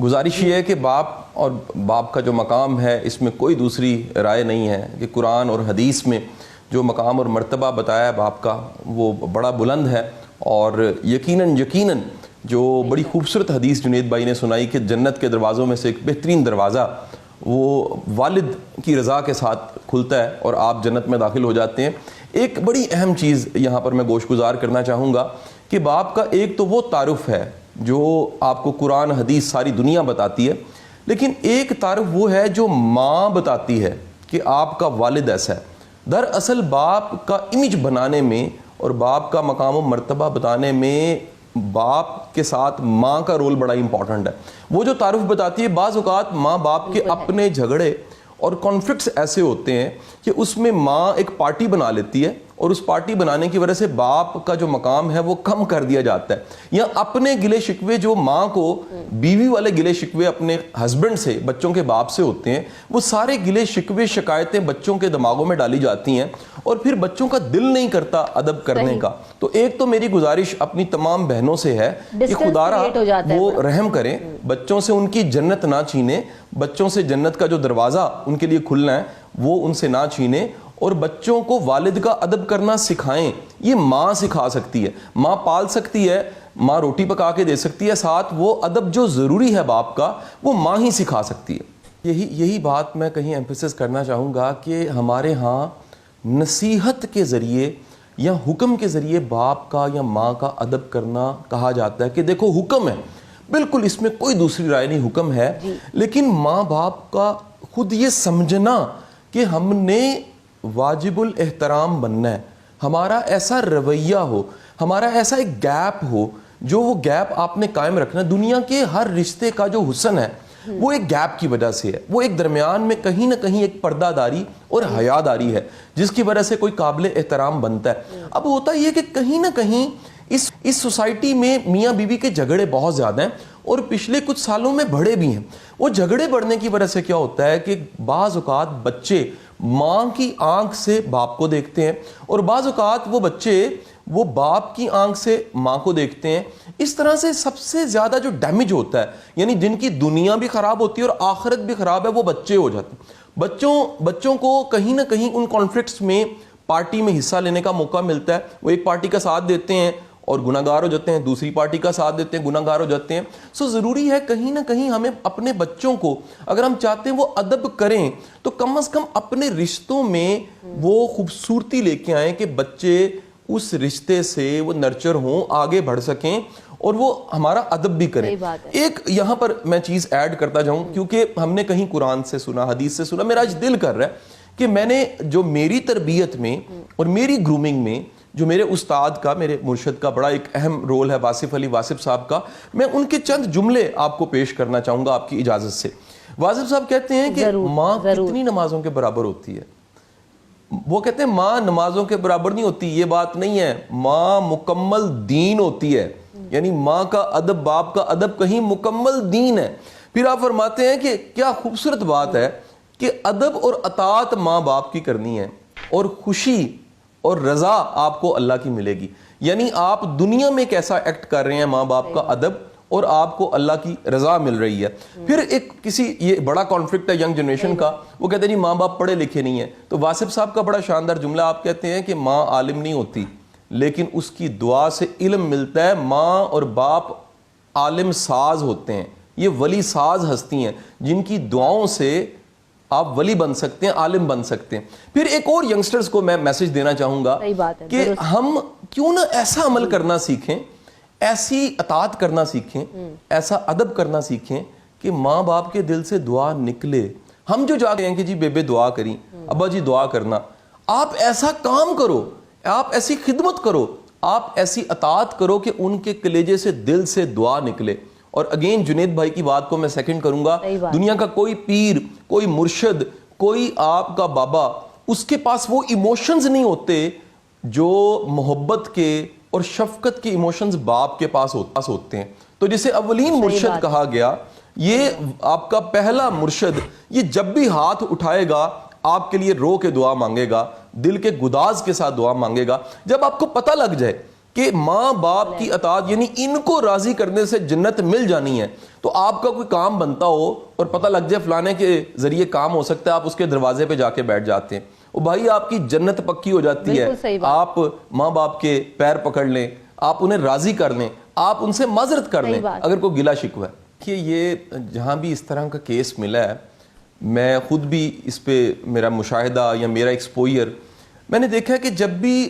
گزارش یہ ہے کہ باپ اور باپ کا جو مقام ہے اس میں کوئی دوسری رائے نہیں ہے کہ قرآن اور حدیث میں جو مقام اور مرتبہ بتایا ہے باپ کا وہ بڑا بلند ہے، اور یقیناً جو بڑی خوبصورت حدیث جنید بھائی نے سنائی کہ جنت کے دروازوں میں سے ایک بہترین دروازہ وہ والد کی رضا کے ساتھ کھلتا ہے اور آپ جنت میں داخل ہو جاتے ہیں۔ ایک بڑی اہم چیز یہاں پر میں گوش گزار کرنا چاہوں گا کہ باپ کا ایک تو وہ تعارف ہے جو آپ کو قرآن حدیث ساری دنیا بتاتی ہے، لیکن ایک تعارف وہ ہے جو ماں بتاتی ہے کہ آپ کا والد ایسا ہے۔ دراصل باپ کا امیج بنانے میں اور باپ کا مقام و مرتبہ بتانے میں باپ کے ساتھ ماں کا رول بڑا امپورٹنٹ ہے۔ وہ جو تعارف بتاتی ہے، بعض اوقات ماں باپ کے اپنے جھگڑے اور کانفلکٹس ایسے ہوتے ہیں کہ اس میں ماں ایک پارٹی بنا لیتی ہے اور اس پارٹی بنانے کی وجہ سے باپ کا جو مقام ہے وہ کم کر دیا جاتا ہے، یا اپنے گلے شکوے جو ماں کو بیوی والے گلے شکوے اپنے ہسبینڈ سے، بچوں کے باپ سے ہوتے ہیں، وہ سارے گلے شکوے شکایتیں بچوں کے دماغوں میں ڈالی جاتی ہیں اور پھر بچوں کا دل نہیں کرتا ادب کرنے کا۔ تو ایک تو میری گزارش اپنی تمام بہنوں سے ہے کہ خدا را وہ رحم کریں، بچوں سے ان کی جنت نہ چھینیں، بچوں سے جنت کا جو دروازہ ان کے لیے کھلنا ہے وہ ان سے نہ چھینیں، اور بچوں کو والد کا ادب کرنا سکھائیں۔ یہ ماں سکھا سکتی ہے، ماں پال سکتی ہے، ماں روٹی پکا کے دے سکتی ہے، ساتھ وہ ادب جو ضروری ہے باپ کا وہ ماں ہی سکھا سکتی ہے۔ یہی بات میں کہیں ایمفیسس کرنا چاہوں گا کہ ہمارے ہاں نصیحت کے ذریعے یا حکم کے ذریعے باپ کا یا ماں کا ادب کرنا کہا جاتا ہے کہ دیکھو حکم ہے، بالکل اس میں کوئی دوسری رائے نہیں، حکم ہے، لیکن ماں باپ کا خود یہ سمجھنا کہ ہم نے واجب الاحترام بننا ہے، ہمارا ایسا رویہ ہو، ہمارا ایسا ایک گیپ ہو، جو وہ گیپ آپ نے قائم رکھنا ہے۔ دنیا کے ہر رشتے کا جو حسن ہے وہ ایک گیپ کی وجہ سے ہے، وہ ایک درمیان میں کہیں نہ کہیں ایک پردہ داری اور حیا داری ہے جس کی وجہ سے کوئی قابل احترام بنتا ہے۔ اب ہوتا یہ کہ کہیں نہ کہیں اس سوسائٹی میں میاں بیوی کے جھگڑے بہت زیادہ ہیں اور پچھلے کچھ سالوں میں بڑھے بھی ہیں۔ وہ جھگڑے بڑھنے کی وجہ سے کیا ہوتا ہے کہ بعض اوقات بچے ماں کی آنکھ سے باپ کو دیکھتے ہیں اور بعض اوقات وہ بچے وہ باپ کی آنکھ سے ماں کو دیکھتے ہیں۔ اس طرح سے سب سے زیادہ جو ڈیمیج ہوتا ہے، یعنی جن کی دنیا بھی خراب ہوتی ہے اور آخرت بھی خراب ہے، وہ بچے ہو جاتے ہیں۔ بچوں کو کہیں نہ کہیں ان کانفلکٹس میں پارٹی میں حصہ لینے کا موقع ملتا ہے۔ وہ ایک پارٹی کا ساتھ دیتے ہیں اور گناہگار ہو جاتے ہیں، دوسری پارٹی کا ساتھ دیتے ہیں، گناہگار ہو جاتے ہیں۔ ضروری ہے کہیں نہ کہیں ہمیں اپنے بچوں کو، اگر ہم چاہتے ہیں وہ ادب کریں، تو کم از کم اپنے رشتوں میں وہ خوبصورتی لے کے آئیں کہ بچے اس رشتے سے وہ نرچر ہوں، آگے بڑھ سکیں اور وہ ہمارا ادب بھی کریں۔ ایک یہاں پر میں چیز ایڈ کرتا جاؤں، کیونکہ ہم نے کہیں قرآن سے سنا، حدیث سے سنا، میرا آج دل کر رہا ہے کہ میں نے جو میری تربیت میں اور میری گرومنگ میں جو میرے استاد کا، میرے مرشد کا بڑا ایک اہم رول ہے، واصف علی واصف صاحب کا، میں ان کے چند جملے آپ کو پیش کرنا چاہوں گا آپ کی اجازت سے۔ واصف صاحب کہتے ہیں کہ ماں کتنی نمازوں کے برابر ہوتی ہے؟ وہ کہتے ہیں ماں نمازوں کے برابر نہیں ہوتی، یہ بات نہیں ہے، ماں مکمل دین ہوتی ہے، یعنی ماں کا ادب، باپ کا ادب کہیں مکمل دین ہے۔ پھر آپ فرماتے ہیں کہ کیا خوبصورت بات ہے کہ ادب اور اطاعت ماں باپ کی کرنی ہے اور خوشی اور رضا آپ کو اللہ کی ملے گی۔ یعنی آپ دنیا میں کیسا ایکٹ کر رہے ہیں، ماں باپ کا ادب، اور آپ کو اللہ کی رضا مل رہی ہے۔ پھر ایک یہ بڑا کانفلکٹ ہے ینگ جنریشن کا، وہ کہتے ہیں جی ماں باپ پڑھے لکھے نہیں ہیں، تو واصف صاحب کا بڑا شاندار جملہ آپ کہتے ہیں کہ ماں عالم نہیں ہوتی لیکن اس کی دعا سے علم ملتا ہے۔ ماں اور باپ عالم ساز ہوتے ہیں، یہ ولی ساز ہستی ہیں جن کی دعاؤں سے آپ ولی بن سکتے ہیں، عالم بن سکتے ہیں۔ پھر ایک اور ینگسٹرز کو میں میسج دینا چاہوں گا کہ ہم کیوں نہ ایسا عمل کرنا سیکھیں، ایسی اطاعت کرنا سیکھیں، ایسا ادب کرنا سیکھیں کہ ماں باپ کے دل سے دعا نکلے۔ ہم جو جاتے ہیں کہ جی بیبے دعا کریں، ابا جی دعا کرنا، آپ ایسا کام کرو، آپ ایسی خدمت کرو، آپ ایسی اطاعت کرو کہ ان کے کلیجے سے دل سے دعا نکلے۔ اور اگین جنید بھائی کی بات کو میں سیکنڈ کروں گا، دنیا کا کوئی پیر، کوئی مرشد، کوئی آپ کا بابا، اس کے پاس وہ ایموشنز نہیں ہوتے جو محبت کے اور شفقت کے ایموشنز باپ کے پاس ہوتے ہیں۔ تو جسے اولین مرشد کہا گیا، یہ آپ کا پہلا مرشد، یہ جب بھی ہاتھ اٹھائے گا آپ کے لیے رو کے دعا مانگے گا، دل کے گداز کے ساتھ دعا مانگے گا۔ جب آپ کو پتہ لگ جائے کہ ماں باپ کی اطاعت یعنی ان کو راضی کرنے سے جنت مل جانی ہے، تو آپ کا کوئی کام بنتا ہو اور پتہ لگ جائے فلانے کے ذریعے کام ہو سکتا ہے, آپ اس کے دروازے پہ جا کے بیٹھ جاتے ہیں, وہ بھائی آپ کی جنت پکی ہو جاتی ہے. آپ ماں باپ کے پیر پکڑ لیں, آپ انہیں راضی کر لیں, آپ ان سے معذرت کر لیں اگر کوئی گلہ شکوہ ہے. کہ یہ جہاں بھی اس طرح کا کیس ملا ہے, میں خود بھی اس پہ میرا مشاہدہ یا میرا ایکسپوئر, میں نے دیکھا ہے کہ جب بھی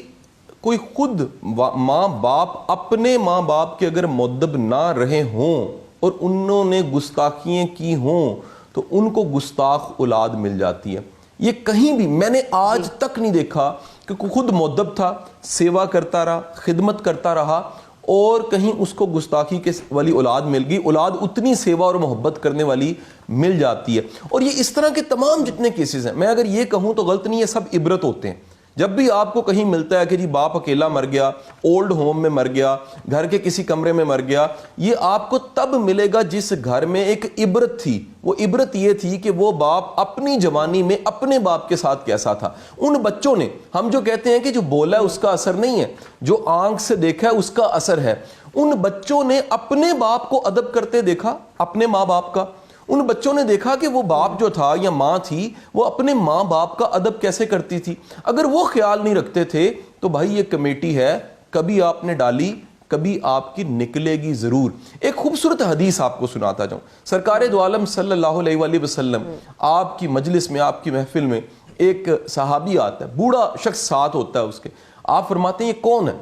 کوئی خود ماں باپ اپنے ماں باپ کے اگر مؤدب نہ رہے ہوں اور انہوں نے گستاخیاں کی ہوں تو ان کو گستاخ اولاد مل جاتی ہے. یہ کہیں بھی میں نے آج تک نہیں دیکھا کہ کوئی خود مؤدب تھا, سیوا کرتا رہا, خدمت کرتا رہا اور کہیں اس کو گستاخی کے والی اولاد مل گئی. اولاد اتنی سیوا اور محبت کرنے والی مل جاتی ہے. اور یہ اس طرح کے تمام جتنے کیسز ہیں, میں اگر یہ کہوں تو غلط نہیں ہے, سب عبرت ہوتے ہیں. جب بھی آپ کو کہیں ملتا ہے کہ جی باپ اکیلا مر گیا, اولڈ ہوم میں مر گیا, گھر کے کسی کمرے میں مر گیا, یہ آپ کو تب ملے گا جس گھر میں ایک عبرت تھی. وہ عبرت یہ تھی کہ وہ باپ اپنی جوانی میں اپنے باپ کے ساتھ کیسا تھا. ان بچوں نے, ہم جو کہتے ہیں کہ جو بولا ہے اس کا اثر نہیں ہے, جو آنکھ سے دیکھا ہے اس کا اثر ہے, ان بچوں نے اپنے باپ کو ادب کرتے دیکھا, اپنے ماں باپ کا. ان بچوں نے دیکھا کہ وہ باپ جو تھا یا ماں تھی وہ اپنے ماں باپ کا ادب کیسے کرتی تھی. اگر وہ خیال نہیں رکھتے تھے تو بھائی یہ کمیٹی ہے, کبھی آپ نے ڈالی, کبھی آپ کی نکلے گی ضرور. ایک خوبصورت حدیث آپ کو سناتا جاؤں. سرکار دو عالم صلی اللہ علیہ وآلہ وسلم آپ کی مجلس میں, آپ کی محفل میں ایک صحابی آتا ہے, بوڑھا شخص ساتھ ہوتا ہے اس کے. آپ فرماتے ہیں یہ کون ہے؟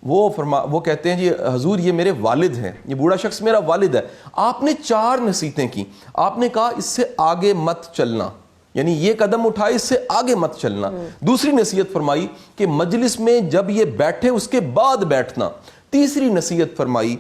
وہ کہتے ہیں جی حضور یہ میرے والد ہیں, یہ بوڑھا شخص میرا والد ہے. آپ نے 4 نصیحتیں کی. آپ نے کہا اس سے آگے مت چلنا, یعنی یہ قدم اٹھائے اس سے آگے مت چلنا. دوسری نصیحت فرمائی کہ مجلس میں جب یہ بیٹھے اس کے بعد بیٹھنا. تیسری نصیحت فرمائی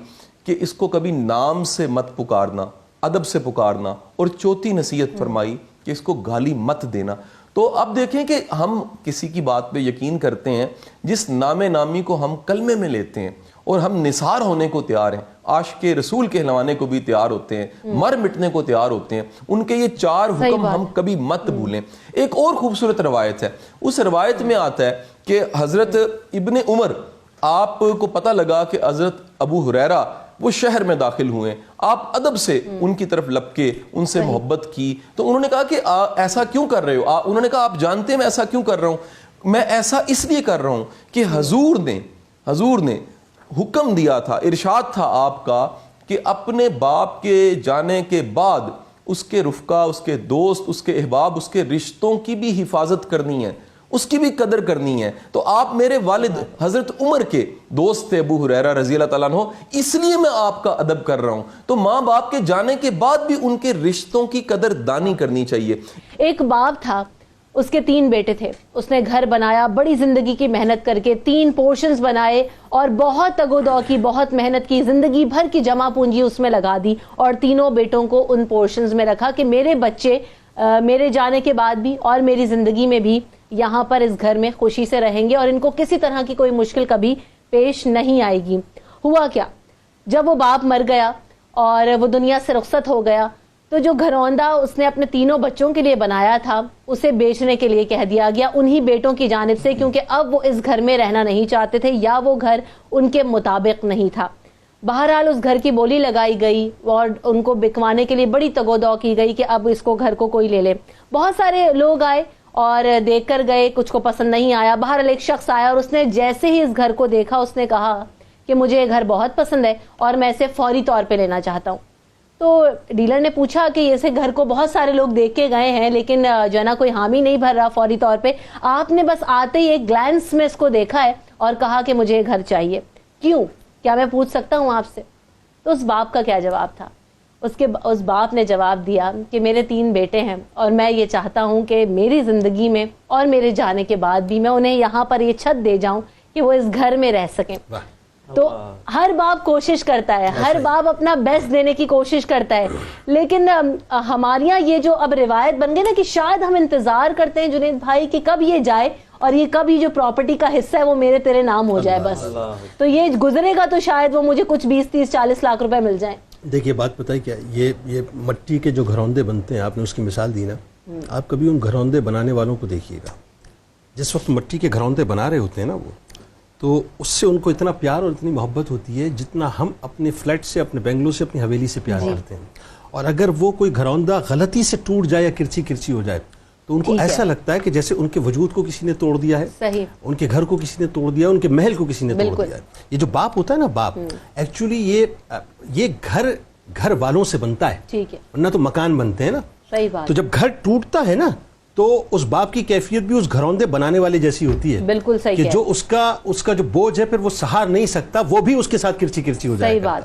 کہ اس کو کبھی نام سے مت پکارنا, ادب سے پکارنا. اور چوتھی نصیحت فرمائی کہ اس کو گالی مت دینا. تو اب دیکھیں کہ ہم کسی کی بات پہ یقین کرتے ہیں جس نام نامی کو ہم کلمے میں لیتے ہیں اور ہم نثار ہونے کو تیار ہیں, عاشق رسول کہلوانے کو بھی تیار ہوتے ہیں, مر مٹنے کو تیار ہوتے ہیں. ان کے یہ 4 حکم ہم کبھی مت بھولیں. ایک اور خوبصورت روایت ہے, اس روایت میں آتا ہے کہ حضرت ابن عمر, آپ کو پتہ لگا کہ حضرت ابو ہریرہ وہ شہر میں داخل ہوئے, آپ ادب سے ان کی طرف لپکے, ان سے محبت کی. تو انہوں نے کہا کہ ایسا کیوں کر رہے ہو؟ انہوں نے کہا آپ جانتے ہیں میں ایسا کیوں کر رہا ہوں؟ میں ایسا اس لیے کر رہا ہوں کہ حضور نے حکم دیا تھا, ارشاد تھا آپ کا کہ اپنے باپ کے جانے کے بعد اس کے رفقا, اس کے دوست, اس کے احباب, اس کے رشتوں کی بھی حفاظت کرنی ہے, اس کی بھی قدر کرنی ہے. تو آپ میرے والد حضرت عمر کے دوست تھے ابو ہریرہ رضی اللہ تعالیٰ عنہ, اس لیے میں آپ کا ادب کر رہا ہوں. تو ماں باپ کے جانے کے بعد بھی ان کے رشتوں کی قدر دانی کرنی چاہیے. ایک باپ تھا, اس کے 3 بیٹے تھے, اس نے گھر بنایا, بڑی زندگی کی محنت کر کے 3 پورشنز بنائے اور بہت تگ و دو کی, بہت محنت کی, زندگی بھر کی جمع پونجی اس میں لگا دی اور تینوں بیٹوں کو ان پورشنز میں رکھا کہ میرے بچے میرے جانے کے بعد بھی اور میری زندگی میں بھی یہاں پر اس گھر میں خوشی سے رہیں گے اور ان کو کسی طرح کی کوئی مشکل کبھی پیش نہیں آئے گی. ہوا کیا, جب وہ باپ مر گیا اور وہ دنیا سے رخصت ہو گیا تو جو گھروندہ اس نے اپنے تینوں بچوں کے لیے بنایا تھا اسے بیچنے کے لیے کہہ دیا گیا انہی بیٹوں کی جانب سے, کیونکہ اب وہ اس گھر میں رہنا نہیں چاہتے تھے یا وہ گھر ان کے مطابق نہیں تھا. بہرحال اس گھر کی بولی لگائی گئی اور ان کو بکوانے کے لیے بڑی تگ و دو کی گئی کہ اب اس کو گھر کو کوئی لے لے. بہت سارے لوگ آئے اور دیکھ کر گئے, کچھ کو پسند نہیں آیا. بہرحال ایک شخص آیا اور اس نے جیسے ہی اس گھر کو دیکھا اس نے کہا کہ مجھے یہ گھر بہت پسند ہے اور میں اسے فوری طور پہ لینا چاہتا ہوں. تو ڈیلر نے پوچھا کہ اسے گھر کو بہت سارے لوگ دیکھ کے گئے ہیں لیکن جو ہے نا کوئی حامی نہیں بھر رہا فوری طور پہ, آپ نے بس آتے ہی ایک گلانس میں اس کو دیکھا ہے اور کہا کہ مجھے یہ گھر چاہیے, کیوں, کیا میں پوچھ سکتا ہوں آپ سے؟ تو اس باپ کا کیا جواب تھا؟ اس باپ نے جواب دیا کہ میرے 3 بیٹے ہیں اور میں یہ چاہتا ہوں کہ میری زندگی میں اور میرے جانے کے بعد بھی میں انہیں یہاں پر یہ چھت دے جاؤں کہ وہ اس گھر میں رہ سکیں. تو ہر باپ کوشش کرتا ہے, ہر باپ اپنا بیسٹ دینے کی کوشش کرتا ہے, لیکن ہمارے یہاں یہ جو اب روایت بن گئی نا کہ شاید ہم انتظار کرتے ہیں جنید بھائی کہ کب یہ جائے اور یہ کب یہ جو پراپرٹی کا حصہ ہے وہ میرے تیرے نام ہو جائے, بس تو یہ گزرے گا تو شاید وہ مجھے کچھ 20-30-40 لاکھ روپے مل جائیں. دیکھیے بات پتہ ہے کیا, یہ مٹی کے جو گھروندے بنتے ہیں, آپ نے اس کی مثال دی نا, آپ کبھی ان گھروندے بنانے والوں کو دیکھیے گا, جس وقت مٹی کے گھروندے بنا رہے ہوتے ہیں نا وہ, تو اس سے ان کو اتنا پیار اور اتنی محبت ہوتی ہے جتنا ہم اپنے فلیٹ سے، اپنے بنگلو سے، اپنی حویلی سے پیار کرتے ہیں. اور اگر وہ کوئی گھروندہ غلطی سے ٹوٹ جائے یا کرچی کرچی ہو جائے تو ان کو ایسا لگتا ہے کہ جیسے ان کے وجود کو کسی نے توڑ دیا ہے، صحیح، ان کے گھر کو کسی نے توڑ دیا، ان کے محل کو کسی نے توڑ دیا ہے. یہ جو باپ ہوتا ہے نا، باپ ایکچولی یہ گھر والوں سے بنتا ہے، ٹھیک ہے، ورنہ تو مکان بنتے ہیں نا. صحیح بات. تو جب گھر ٹوٹتا ہے نا تو اس باپ کی کیفیت بھی اس گھروندے بنانے والے جیسی ہوتی ہے. بالکل صحیح کہ ہے. جو اس کا جو بوجھ ہے پھر وہ سہار نہیں سکتا، وہ بھی اس کے ساتھ کرچی کرچی ہو جائے. صحیح بات.